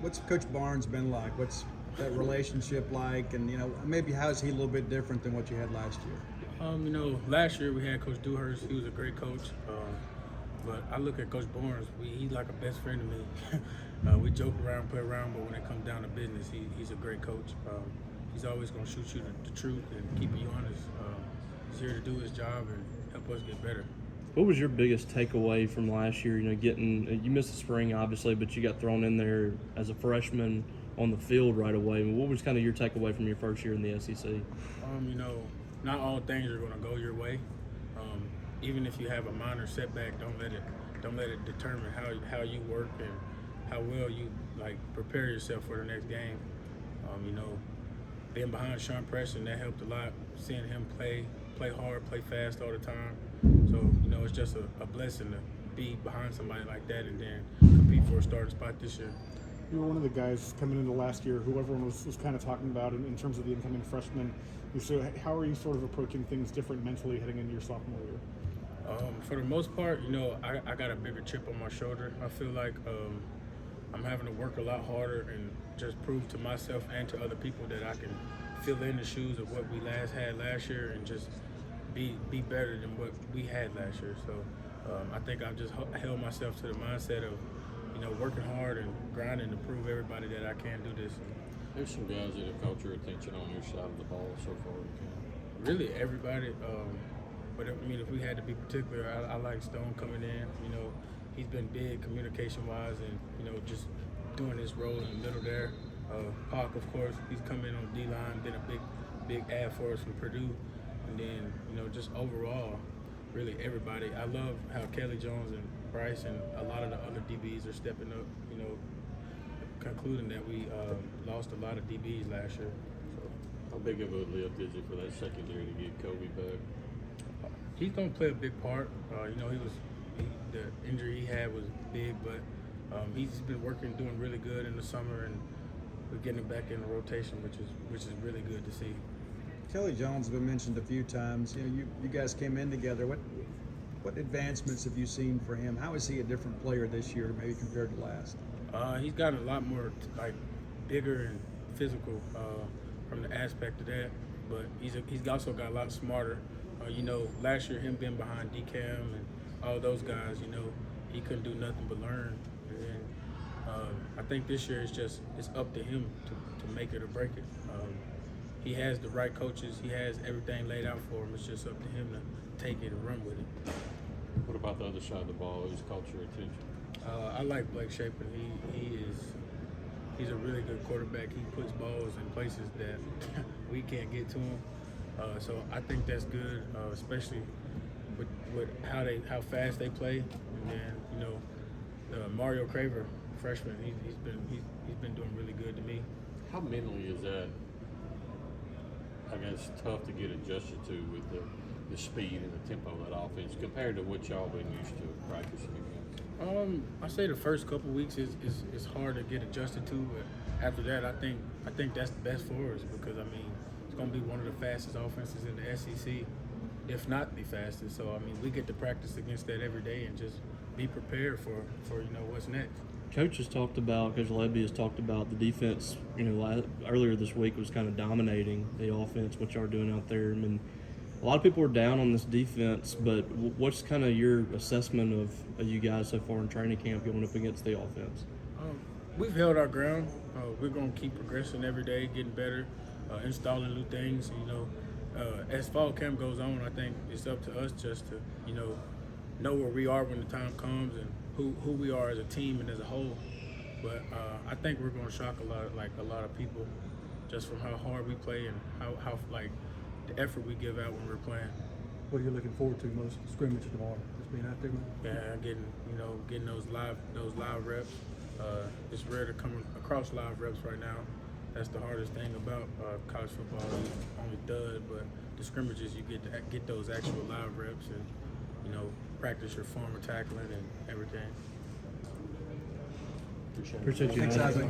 What's Coach Barnes been like? What's that relationship like? And maybe how is he a little bit different than what you had last year? Last year we had Coach Dewhurst. He was a great coach. But I look at Coach Barnes. He's like a best friend to me. We joke around, play around, but when it comes down to business, he's a great coach. He's always going to shoot you the truth and keep you honest. He's here to do his job and help us get better. What was your biggest takeaway from last year? You missed the spring obviously, but you got thrown in there as a freshman on the field right away. What was kind of your takeaway from your first year in the SEC? Not all things are going to go your way. Even if you have a minor setback, don't let it determine how you work and how well you prepare yourself for the next game. Being behind Sean Preston, that helped a lot. Seeing him play hard, play fast all the time. So it's just a blessing to be behind somebody like that and then compete for a starting spot this year. You were one of the guys coming into last year who everyone was kind of talking about in terms of the incoming freshman. So how are you sort of approaching things different mentally heading into your sophomore year? For the most part, I got a bigger chip on my shoulder. I feel like I'm having to work a lot harder and just prove to myself and to other people that I can fill in the shoes of what we had last year and just be better than what we had last year. So I think I've just held myself to the mindset of working hard and grinding to prove everybody that I can do this. There's some guys that have caught your attention on your side of the ball so far. Really, everybody. But if we had to be particular, I like Stone coming in. He's been big communication-wise and, just doing his role in the middle there. Hawk, of course, he's come in on D-line, been a big add for us from Purdue. And then, just overall, really everybody. I love how Kelly Jones and Bryce and a lot of the other DBs are stepping up, concluding that we lost a lot of DBs last year. So, how big of a lift is it for that secondary to get Kobe back? He's going to play a big part. The injury he had was big, but he's been working, doing really good in the summer, and we're getting him back in the rotation, which is really good to see. Kelly Jones has been mentioned a few times. You guys came in together. What advancements have you seen for him? How is he a different player this year, maybe compared to last? He's gotten a lot more bigger and physical from the aspect of that, but he's also got a lot smarter. Last year him being behind DCAM and all those guys, he couldn't do nothing but learn. And then I think this year it's up to him to make it or break it. He has the right coaches. He has everything laid out for him. It's just up to him to take it and run with it. What about the other side of the ball? Who's caught your attention? I like Blake Shapen. He's a really good quarterback. He puts balls in places that we can't get to him. So I think that's good, especially with how fast they play. And then Mario Craver, freshman, he's been doing really good to me. How mentally is that? I guess tough to get adjusted to with the speed and the tempo of that offense compared to what y'all been used to practicing against. I say the first couple weeks is hard to get adjusted to, but after that, I think that's the best for us because it's going to be one of the fastest offenses in the SEC, if not the fastest. So we get to practice against that every day and just be prepared for what's next. Coach Lebby has talked about the defense. Earlier this week was kind of dominating the offense. What y'all are doing out there? A lot of people are down on this defense, but what's kind of your assessment of you guys so far in training camp going up against the offense? We've held our ground. We're going to keep progressing every day, getting better, installing new things. As fall camp goes on, I think it's up to us just to know where we are when the time comes and who we are as a team and as a whole. But I think we're going to shock a lot of people just from how hard we play and how the effort we give out when we're playing. What are you looking forward to most scrimmage tomorrow? Just being out there, man? Yeah, getting those live reps. It's rare to come across live reps right now. That's the hardest thing about college football. You only dud, but the scrimmages you get to get those actual live reps and practice your form of tackling and everything. Appreciate you. Thanks, Isaac.